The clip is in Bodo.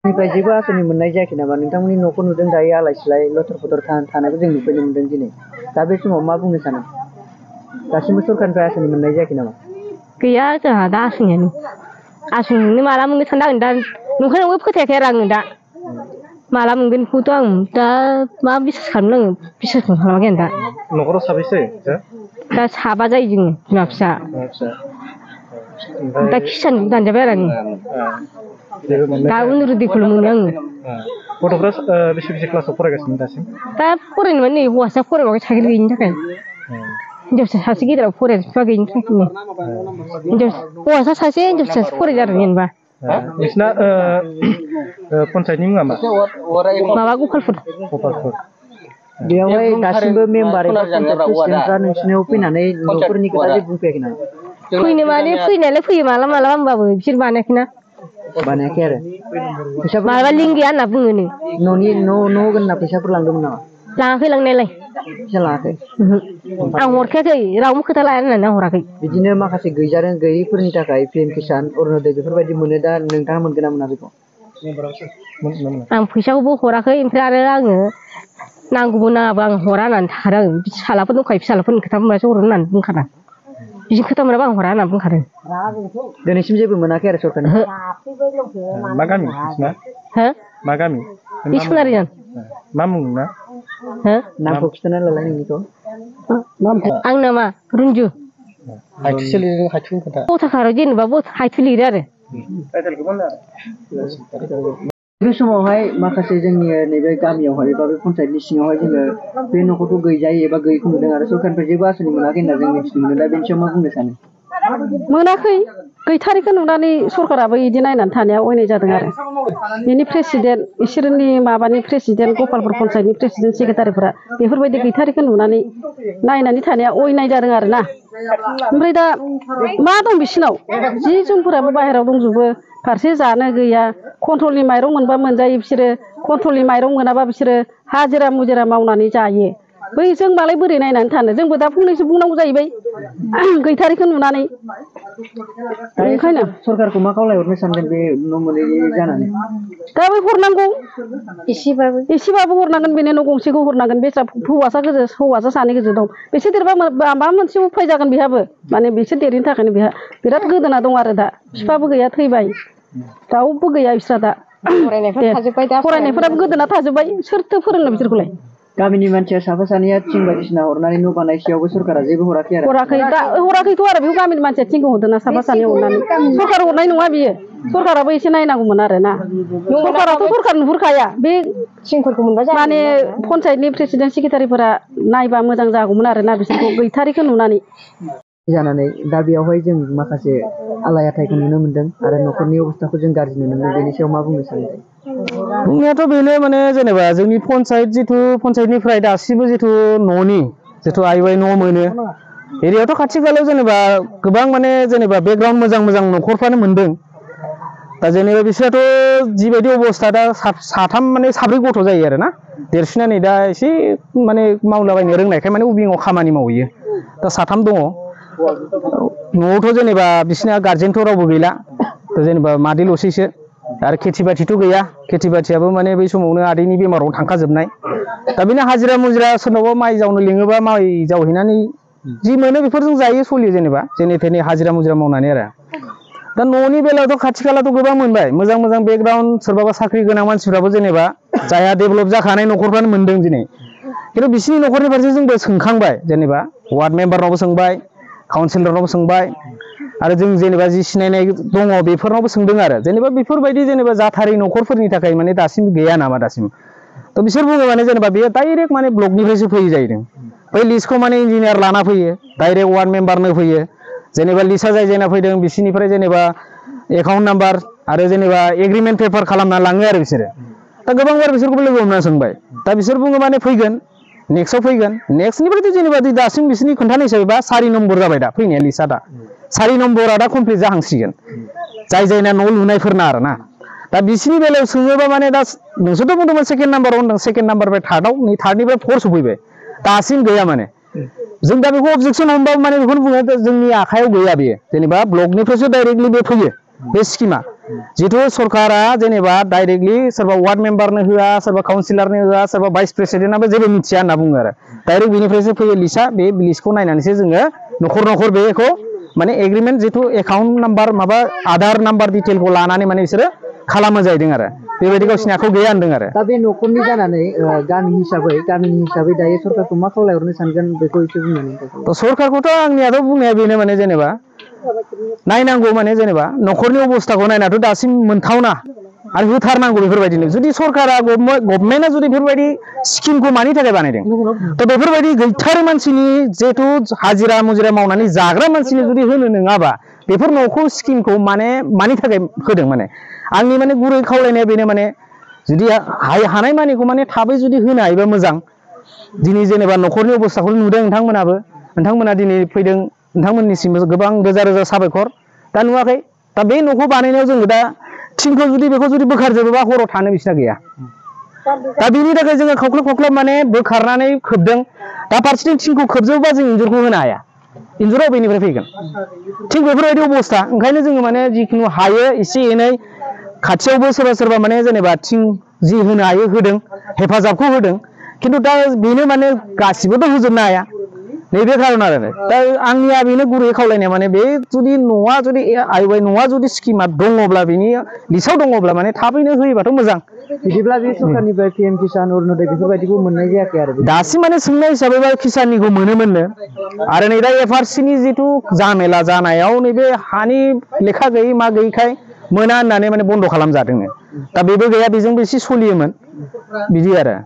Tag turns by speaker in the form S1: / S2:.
S1: निफ्राय जेबो आसनि मोननाय जायाखै नामा नोंथांमोननि न'खौ नुदों दायो आलाय सिलाय लथर फथर थानायखौ जों नुफैनो मोनदों दिनै दा बे समाव मा बुंनो सानो दासिमबो सरकारनिफ्राय आसनि मोननाय जायाखै नामा
S2: गैया जोंहा दा आसनिनो माला मोननो सानदों आं दा नोंखौबो फोथायाखै आरो आङो दा माला मोनगोनखौथ' आं दा मा बिसास खालामनो आङो बिसासखौनो खालामाखै आं दा
S3: न'खराव साबैसे
S2: दा साबा जायो जोङो बिमा फिसा दा किसानखौबो दानजाबाय आरो आङो दा अनुरुदिखौल' मोनो आङो
S3: गथ'फ्रा बेसे क्लासाव फरायगासिनो दासिम
S2: दा फरायनो माने नै हौवासा फरायबाबो साइकेल गैयिनि थाखाय हिनजावसा सासे गेजेराव फरायनो बिफा गैयिनि थाखाय हौवासा सासे हिनजावसा सासे फरायो आरो जेनेबा
S3: नोंसिना पन्सायतनि मुङा मा
S2: माबा गपालपुर
S1: बेयावहाय दासिमबो मेम्बार एबा पन्सायत प्रेसिडेन्टफ्रा नोंसिनियाव फैनानै न'फोरनि खोथा जेबो बुंफैयाखै नामा
S2: फैनो माने फैनायालाय फैयो मालाबा मालाबा होमबाबो बिसोर बानायाखैना
S1: बानायाखै आरो
S2: मालाबा लिंक गैया होनना बुङो
S1: न'नि न' होगोन होनना फैसाफोर लांदोंमोन नामा
S2: लाङाखै लांनायालाय
S1: फैसा लाङाखै
S2: आं हरखायाखै रावबो खोथा लाया होननानै आं हराखै
S1: बिदिनो माखासे गैयैफोरनि थाखाय पिएम किसान अरुणदय बेफोरबायदि मोनो दा नोंथाङा मोनगोन ना मोना बेखौ
S2: आं फैसाखौबो हराखै ओमफ्राय आरो आङो नांगौबो नाङाबो आं हरा होननानै थाखादों आं फिसालाफोर दंखायो फिसालाफोरनि खोथा बुंबासो हरो होननानै बुंखादों बिदिनो खोथा मोनाबा आं हरा होननानै बुंखादों
S1: दिनैसिम जेबो मोनाखै आरो सरकारनि
S3: मा गामि नोंसिना मा गामि
S2: इसुनारिजान
S3: मा मुं ना
S1: नामखौ खिन्थाना लालाय नोंनिखौ
S2: आंना मा रुन्जु
S3: हायथुसो लिरो हायथुनि खोथा
S2: गथाखाराव जेनेबा हायथु लिरो आरो
S1: बे समावहाय माखासे जोंनि नैबे गामियावहाय एबा बे पन्सायतनि सिङावहाय जोङो बे न'खरखौ गैजायै एबा गैयैखौ नुदों आरो सरकारनिफ्राय जेबो आसनि मोनाखै होनना जों मिथिनो मोनदों दा बेनि सायाव मा बुंनो सानो
S4: मोनाखै गैथारिखौ नुनानै सरकाराबो बिदि नायनानै थानाया अयनाय जादों आरो बिनि प्रेसिडेन्ट इसोरनि माबानि प्रेसिडेन्ट गपालपुर पन्सायतनि प्रेसिडेन्ट सेक्रेटारिफोरा बेफोरबायदि गैथारिखौ नुनानै नायनानै थानाया अयनाय जादों आरो ना ओमफ्राय दा मा दं बिसिनाव जि जोमफोराबो बाहेरायाव दंजोबो फारसे जानो गैया कन्ट्रलनि माइरं मोनबा मोनजायो बिसोरो कन्ट्रलनि माइरं मोनाबा बिसोरो हाजिरा मुजिरा मावनानै जायो बै जों मालाय बोरै नायनानै थानो जोंबो दा फंनैसो बुंनांगौ जाहैबाय गैथारिखौ नुनानै ओंखायनो
S1: सरकारखौ मा खावलायहरनो सानदों बे न' मोनै जानानै
S4: दा बै हरनांगौ एसेबाबो हरनांगोन बेनो न' गंसेखौ हरनांगोन बे हौवासा सानै गोजो दं बिसोर देरबा माबा मोनसे उफाय जागोन बेहाबो माने बिसोर देरैनि थाखायनो बेहा बिराद गोदोना दं आरो दा बिफाबो गैया थैबाय दाउबो गैया बिस्रा दा फरायनायफोराबो गोदोना थाजोब्बाय सोरथो फोरोंनो बिसोरखौलाय
S1: गामिनि मानसिया साफा सानैया थिं बायदिसिना हरनानै न' बानायसेयावबो सरकारा जेबो हराखै आरो
S4: हराखैथ' आरो बेखौ गामिनि मानसिया थिंखौ हरदोंना साफा सानै हरनानै सरकार हरनाय नङा बियो सरकाराबो एसे नायनांगौमोन आरो ना सरकाराथ' सरकार नुहुरखाया बे थिंफोरखौ मोनबा माने पन्सायतनि प्रेसिडेन्ट सेक्रेटारिफोरा नायबा मोजां जागौमोन आरो ना बिसोरखौ गैथारिखौ नुनानै
S1: जानानै दा बेयावहाय जों माखासे आलाय आथायखौ नुनो मोनदों आरो न'खरनि अबस्थाखौ जों गाज्रि नुनो मोनदों बेनि सायाव मा बुंनो सानो
S3: बुंनायाथ' बेनो माने जेनेबा जोंनि पन्सायतनिफ्राय दासिमबो जिथु न'नि जिथु आइ न' मोनो एरियायावथ' खाथि खालायाव जेनेबा गोबां माने जेनेबा बेकग्राउन्ड मोजां न'खरफ्रानो मोनदों दा जेनेबा बिसोराथ' जिबायदि अबस्था दा साथाम माने साब्रै गथ' जायो आरो ना देरसिना नै दा एसे माने मावलाबायनो रोंनायखाय माने उइंआव खामानि मावहैयो दा साथाम दङ न'आवथ' जेनेबा बिसिना गारजेनथ' रावबो गैला जेनेबा मादैल'सैसो आरो खेथि बाथिथ' गैया खेथि बाथियाबो माने बै समावनो आदैनि बेमाराव थांखाजोबनाय दा बेनो हाजिरा मुजिरा सोरनावबा माइ जावनो लिङोबा माइ जावहैनानै जि मोनो बेफोरजों जायो सोलियो जेनेबा जेने थेने हाजिरा मुजिरा मावनानै आरो दा न'नि बेलायावथ' खाथि खालाथ' गोबां मोनबाय मोजां बेकग्राउन्ड सोरबाबा साख्रि गोनां मानसिफ्राबो जेनेबा जायहा डेभेलप जाखानाय न'खरफ्रानो मोनदों दिनै खिन्थु बिसिनि न'खरनि फारसे जोंबो सोंखांबाय जेनेबा वार्ड मेम्बारनावबो सोंबाय काउन्सिलरनावबो सोंबाय आरो जों जेनेबा जि सिनायनाय दङ बेफोरनावबो सोंदों आरो जेनेबा बेफोरबायदि जेनेबा जाथारै न'खरफोरनि थाखाय माने दासिम गैया नामा दासिम थ' बिसोर बुङो माने जेनेबा बेयो डाइरेक्ट माने ब्लकनिफ्रायसो फैयो जाहैदों बै लिस्टखौ माने इन्जिनियार लाना फैयो डाइरेक्ट वार्ड मेम्बारनो फैयो जेनेबा लिस्टआ जाय जायना फैदों बिसोरनिफ्राय जेनेबा एकाउन्ट नाम्बार आरो जेनेबा एग्रिमेन्ट पेपार खालामना लाङो आरो बिसोरो दा गोबांबार बिसोरखौबो लोगो हमना सोंबाय दा बिसोर बुङो माने फैगोन नेक्स्टआव फैगोन नेक्स्टनिफ्रायथ' जेनेबा दासिम बिसोरनि खोन्थानाय हिसाबै 4 नम्बर जाबाय दा फैनाया लिस्टआ दा 4 नम्बरा दा कमप्लिट जाहांसिगोन जायना न' लुनायफोरना आरो ना दा बिसिनि बेलायाव सोङोबा माने दा नोंसोरथ' बुंदोंमोन सेकेन्ड नाम्बाराव होनदों सेकेन्ड नाम्बारनिफ्राय थार्डआव नै थार्डनिफ्राय 4 सफैबाय दासिम गैया माने जों दा बेखौ अबजेक्सन हमबाबो माने बेखौनो बुङो जोंनि आखायाव गैया बेयो जेनेबा ब्लकनिफ्रायसो डाइरेक्टलि बे फैयो बे स्किमा जिथु सरकारा जेनेबा डाइरेक्टलि सोरबा वार्ड मेम्बारनो होआ सोरबा काउन्सिलरनो होआ सोरबा भाइस प्रेसिडेन्टआबो जेबो मिथिया होनना बुङो आरो डाइरेक्ट बिनिफ्रायसो फैयो लिस्टआ बे लिस्टखौ नायनानैसो जोङो न'खर न'खर बेखौ माने एग्रिमेन्ट जिथु एकाउन्ट नाम्बार माबा आधार नाम्बार डिटेलखौ लानानै माने बिसोरो खालामो जाहैदों आरो बेबायदि गावसिनि आखायाव गैया होनदों आरो
S1: दा बे न'खरनि जानानै गामिनि हिसाबै दायो सरकारखौ मा खावलायहरनो सानगोन बेखौ एसे बुंनानै
S3: सरकारखौथ' आंनियाथ' बुंनाया बेनो माने जेनेबा नायनांगौ माने जेनेबा न'खरनि अबस्थाखौ नायनाथ' दासिम मोनथावना आरो होथारनांगौ बेफोरबायदिनो जुदि सरकारा गभर्नमेन्टआ जुदि बेफोरबायदि स्किमखौ मानि थाखाय बानायदों थ' बेफोरबायदि गैथारै मानसिनि जिहेथु हाजिरा मुजिरा मावनानै जाग्रा मानसिनि जुदि होनो नङाबा बेफोर न'खौ स्किमखौ माने मानि थाखाय होदों माने आंनि माने गुरै खावलायनाया बेनो माने जुदि हानाय मानिखौ माने थाबै जुदि होनो हायोबा मोजां दिनै जेनेबा न'खरनि अबस्थाखौ नुदों नोंथांमोना दिनै फैदों नोंथांमोननिसिमबो गोबां रोजा रोजा साबायखर दा नुवाखै दा बे न'खौ बानायनायाव जोङो दा थिंखौ जुदि बेखौ जुदि बोखारजोबोबा हराव थानो बिसिना गैया दा बेनि थाखाय जोङो खावख्लाब माने बोखारनानै खोबदों दा फारसेथिं थिंखौ खोबजोबोबा जों इन्जुरखौ होनो हाया इन्जुरा बबेनिफ्राय फैगोन थिग बेफोरबायदि अबस्था ओंखायनो जोङो माने जिखुनु हायो एसे एनै खाथियावबो सोरबा माने जेनेबा थिं जि होनो हायो होदों हेफाजाबखौ होदों खिन्थु दा बेनो माने गासिबोथ' होजोबनो हाया नैबे खारन आरो दा आंनिया बेनो गुरै खावलायनाया माने बे जुदि न'आ जुदि आइवाइ न'आ जुदि स्किमा दङब्ला बेनि लिस्टआव दङब्ला माने थाबैनो होयोबाथ' मोजां
S1: बिदिब्ला बे सरकारनिफ्राय PM किसान अरुणोदय बेफोरबायदिखौ मोननाय जायाखै आरो
S3: दासिम माने सोंनाय हिसाबै किसाननिखौ मोनोमोननो आरो नै दा FRCनि जिथु जामेला जानायाव नैबे हानि लेखा गैयै मा गैयैखाय मोना होननानै माने बन्द' खालामजादों दा बेबो गैया बेजोंबो एसे सोलियोमोन बिदि आरो